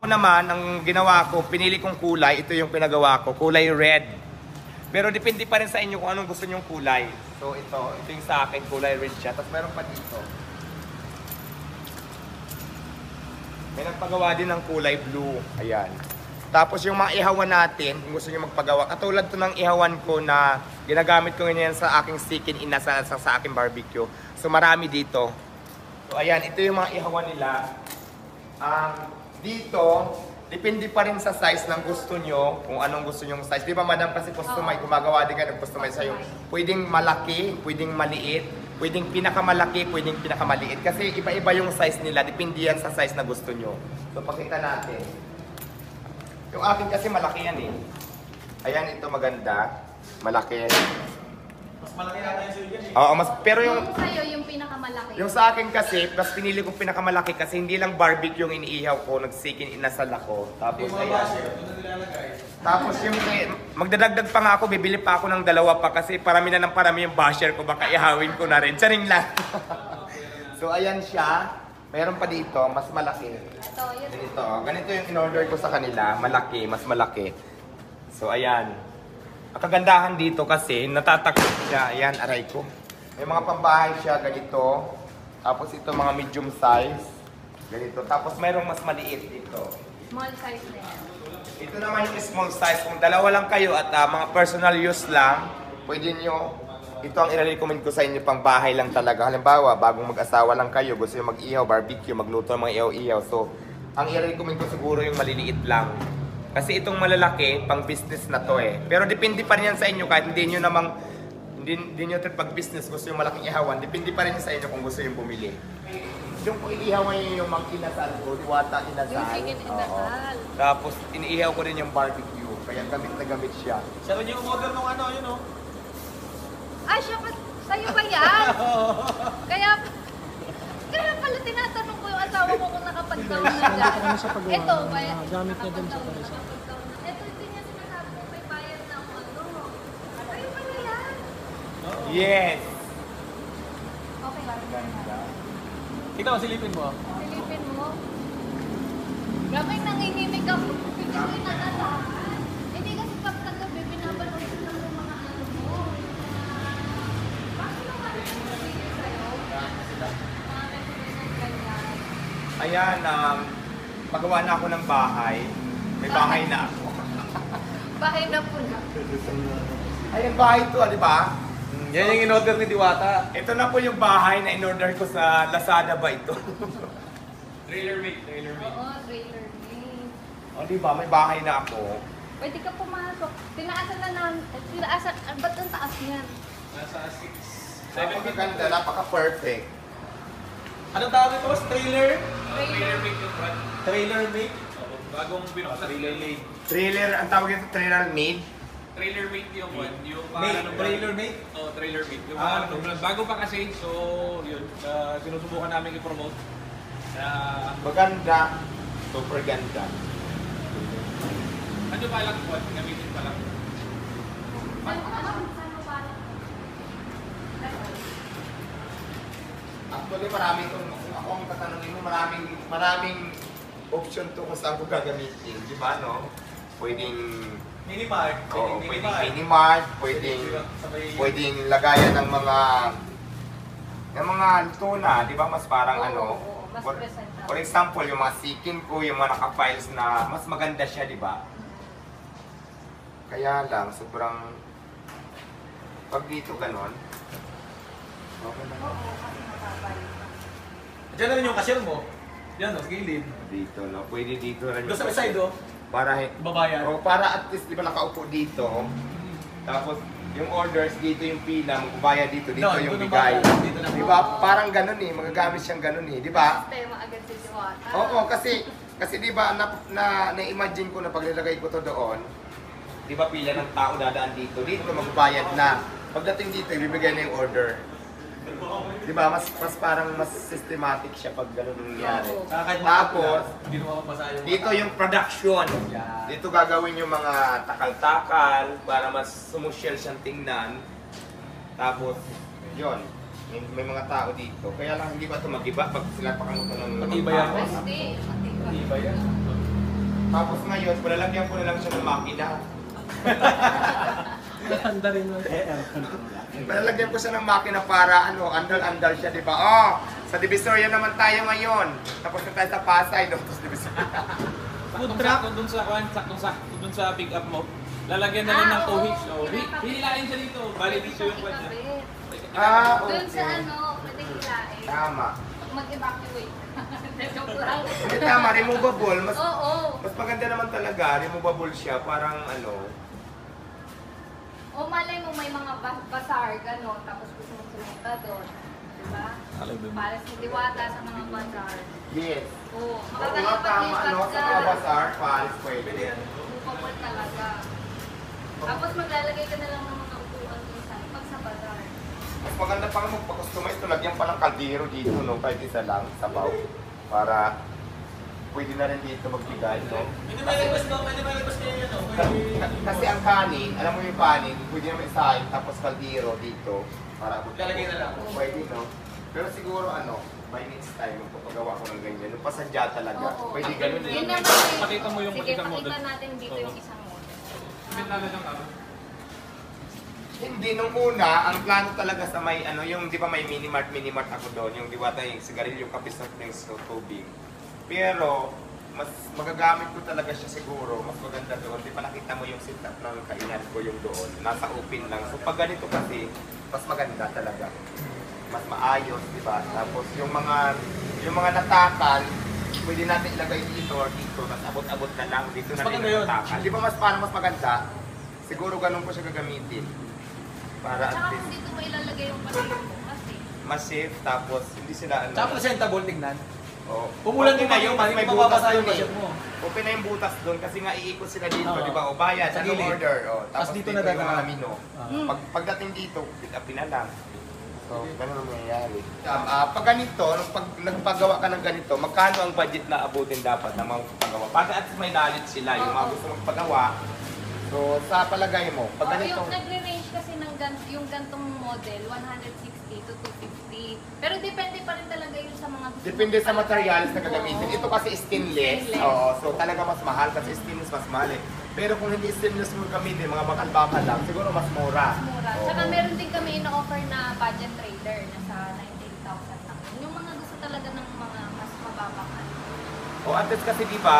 Ako naman, ang ginawa ko, pinili kong kulay, ito yung pinagawa ko, kulay red. Pero depende pa rin sa inyo kung anong gusto nyong kulay. So ito yung sa akin, kulay red siya. Tapos meron pa dito. May nagpagawa din ng kulay blue. Ayan. Tapos yung mga ihawan natin, kung gusto nyo magpagawa, katulad to ng ihawan ko na ginagamit ko ngayon sa aking chicken inasal sa aking barbecue. So marami dito. So ayan, ito yung mga ihawan nila. Dito, depende pa rin sa size ng gusto nyo, kung anong gusto nyong size. Di ba madam kasi customize, gumagawa din ka ng customize sa'yo. Pwedeng malaki, pwedeng maliit, pwedeng pinakamalaki, pwedeng pinakamaliit. Kasi iba-iba yung size nila, depende yan sa size na gusto nyo. So pakita natin. Yung akin kasi malaki yan eh. Ayan, ito maganda. Malaki. Mas malaki natin yung sa'yo yan eh. Oo, pero yung sa'yo yung pinakamalaki. yung sa akin kasi, mas pinili kong pinakamalaki kasi hindi lang barbecue yung iniihaw ko, nagsikin inasal ako. Tapos ayan. Tapos yung magdadagdag pa nga ako, bibili pa ako ng dalawa pa kasi parami na ng parami yung basher ko, baka ihawin ko na rin. Charing lang. So ayan siya. Meron pa dito, mas malaki. Ito, yun. Ganito yung in-order ko sa kanila, malaki, mas malaki. So ayan. Ang kagandahan dito kasi, natatakot siya. Ayan, aray ko. May mga pambahay siya, ganito. Tapos ito mga medium size. Ganito. Tapos mayroong mas maliit dito. Small size na yan. Ito naman yung small size. Kung dalawa lang kayo at mga personal use lang, pwede nyo, ito ang i-recommend ko sa inyo pang bahay lang talaga. Halimbawa, bagong mag-asawa lang kayo, gusto nyo mag-ihaw, barbecue, magluto ng mga ihaw-ihaw. So, ang i-recommend ko siguro yung maliliit lang. Kasi itong malalaki, pang business na to eh. Pero depende pa rin yan sa inyo kahit hindi nyo namang, hindi nyo pag business gusto yung malaking ihawan. Depende pa rin sa inyo kung gusto yung bumili. Yung kung inihawan nyo yung mga inasal ko, diwata inasal. Yung chicken inasal. Tapos iniihaw ko din yung barbecue. Kaya gamit na gamit siya. Siya rin yung model ng ano, yun o. Ah, siya pa, sa'yo ba yan? Kaya pala tinatanong ko yung asawa ko kung nakapag-down na dyan. Ito, gamit na din sa Parisa. Ito, hindi niya sinasabi kung may bayad na ako ano. Sa'yo pala yan? Yes! Okay, Kita mo, silipin mo. silipin mo. Grabe, nanginginig ako. Bigyan ko yung nakalahan. Hindi kasi pag kagabi, binabaloy ko lang yung mga ano mo. Bakit naman yung video sa'yo? Mga recommended ganyan. Ayan, magawa na ako ng bahay. May bahay na ako. Bahay na po na. Ayan, bahay to, di ba? Yan yung in-order ni Diwata. Ito na po yung bahay na in-order ko sa Lazada ba ito? Trailer mate, trailer mate. Oo, trailer name. O, di ba? May bahay na ako. Pwede ka pumasok. Tinaasan na namin. Tinaasan. Ba't ang taas niyan? Nasa 6. Napakaganda, napaka-perfect. Anong tawag ito? Trailer? Trailer. mate yung brand. Trailer mate? Bagong binuksan. Trailer mate. Trailer, ang tawag ito, trailer made. Trailer mate yung one, yung Mate, trailer mate? Oh, trailer mate. Yung Ah, pangalan ng brand. Bago pa kasi, so yun, sinusubukan namin i-promote. Maganda. Super ganda. Ano pa lang po, gamitin pa lang. Actually, marami kung ako ang tatanungin mo, maraming option to kung saan ko gagamitin. Di ba, no? Pwedeng Minimart. pwedeng mini-mart, pwedeng lagayan ng mga tuna, di ba? Mas parang Oo, mas for, presentable. for example, yung mga sikin ko, yung mga naka-files na mas maganda siya, di ba? Kaya lang, sobrang pag dito ganon, okay na. Diyan na rin yung cashier mo. Yan o, gilid. Dito, no? Pwede dito rin. Doon sa side o. Para, Babayan. para at least, di ba nakaupo dito, tapos yung orders, dito yung pila, magbabayad dito, dito No, yung dito bigay. na ba? Dito na ba? Di ba? Parang ganun eh, magagamit siyang ganun eh, di ba? Sistema agad si Diwata. Oo, kasi di ba, na-imagine ko na paglalagay ko to doon, di ba pila ng tao dadaan dito, dito magbayad na. Pagdating dito, ibibigay na yung order. Di ba? Mas parang mas systematic siya pag ganun nangyari. Oo. Tapos, hindi mo mapasa yung dito yung production. Yan. Dito gagawin yung mga takal-takal para mas sumusyel siyang tingnan. Tapos, yun. May mga tao dito. Kaya lang hindi ba ito mag-iba pag sila pakangutan ng Mag-iba yan, tao? boss? Pwede. Iba yan. Tapos ngayon, palalagyan ko na lang siya ng makina. Handa rin lang. Palalagyan ko siya ng makina para andal-andal siya, di ba? Oh, sa Divisoria naman tayo ngayon. Tapos na tayo sa Pasay, doon sa Divisoria. Saktong dun sa pick up mo. Lalagyan na lang ng oo. towing. So, hihilain siya dito. Bali dito yung kwan niya. Doon sa okay. pwede hilain. Tama. Mag-evacuate. Joke lang. Hindi tama, removable. Oo. Mas maganda naman talaga, removable siya, parang O malay mo may mga bazaar, gano'n, tapos gusto mo sumunta doon. Diba? Para sa diwata sa mga bazaar. yes. Oo. Oo nga, tama, Makakalipat sa mga bazaar, palis pwede. Upapal talaga. Tapos maglalagay ka na lang ng mga upuan doon pag sa bazaar. Mas maganda pa nga magpa-customize, tulagyan pa ng kaldero dito, no? Kahit isa lang, sabaw. Para pwede na rin dito magbigay, no? Pwede malibas kayo yan, no? Kasi ang kanin, alam mo yung kanin, pwede naman isahin, tapos kaldero dito. Para Lalagay na lang. Pwede, no? Pero siguro, by next time, magpapagawa ko ng ganyan. Yung pasadya talaga. Oo. Pwede ganun Yun eh. naman eh. Pakita mo yung Sige, isang model. pakita natin dito yung isang model. Bintana lang kami. Hindi, nung una, ang plano talaga sa may, yung di ba may minimart ako doon, yung diwata yung sigarilyo, kape, soft drinks, so tubig. Pero, mas magagamit ko talaga siya siguro, mas maganda doon. Di ba nakita mo yung setup ng kainan ko yung doon, nasa open lang. So pag ganito kasi, mas maganda talaga. Mas maayos, di ba? Tapos yung mga natakan, pwede natin ilagay dito or dito, mas abot-abot na lang, dito na Mas rin maganda yun. ang natakan. Di ba parang mas maganda? Siguro ganun ko siya gagamitin. Para at Tsaka kung least dito mo ilalagay yung pasilyo mo kasi. mas safe, tapos hindi sila Tsaka presentable tignan. Oh. Pumulan Okay mo na yung kasi may mababasa butas yung dun budget mo. Open na yung butas doon kasi nga iikot sila dito, Oo. di ba? O bayad, Sa anong gilid. order? O, tapos Tas dito dito, na yung mga dadaan. menu. Pagdating dito, pick upin na lang. So, ganun ang nangyayari. Pag ganito, pag nagpagawa ka ng ganito, magkano ang budget na abutin dapat ng mga pagawa? Para at least may knowledge sila, yung mga gusto magpagawa. So, sa palagay mo, pag ganito, Yung nagre-range kasi ng yung gantong model, 160 to 250. Pero depende pa rin talaga yun sa mga gusto depende mong sa materials na palagay. gagamitin. Oo. Ito kasi stainless. Stainless. Oo, so talaga mas mahal kasi stainless mas mahal eh. Pero kung hindi stainless mo gamitin, mga bakal-bakal lang, siguro mas mura. Mas mura. Oo. Tsaka meron din kami ina-offer na budget trader na sa 19,000 lang. Yung mga gusto talaga ng mga mas mababakal. O at least kasi di ba,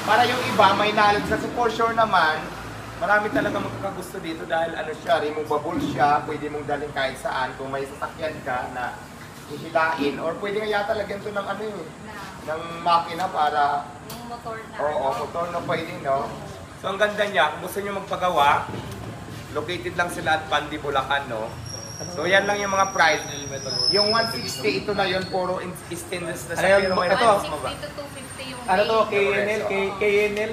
para yung iba may knowledge kasi for sure naman, marami talaga magkakagusto dito dahil siya, removable siya, pwede mong dalhin kahit saan. Kung may sasakyan ka na hihilain, or pwede nga yata lagyan to ng Na ng makina para, yung motor na. oo, motor na pwede, no? So ang ganda niya, kung gusto niyo magpagawa, located lang sila at Pandi, Bulacan, no? So yan lang yung mga price. Yung 160, ito na yun, puro stainless na Ano siya. yun? Pero may Ito? 160 to 250 yung Ano to? weight. KNL?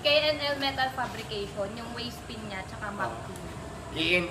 KNL Metal Fabrication, yung waist pin niya, tsaka mag KNL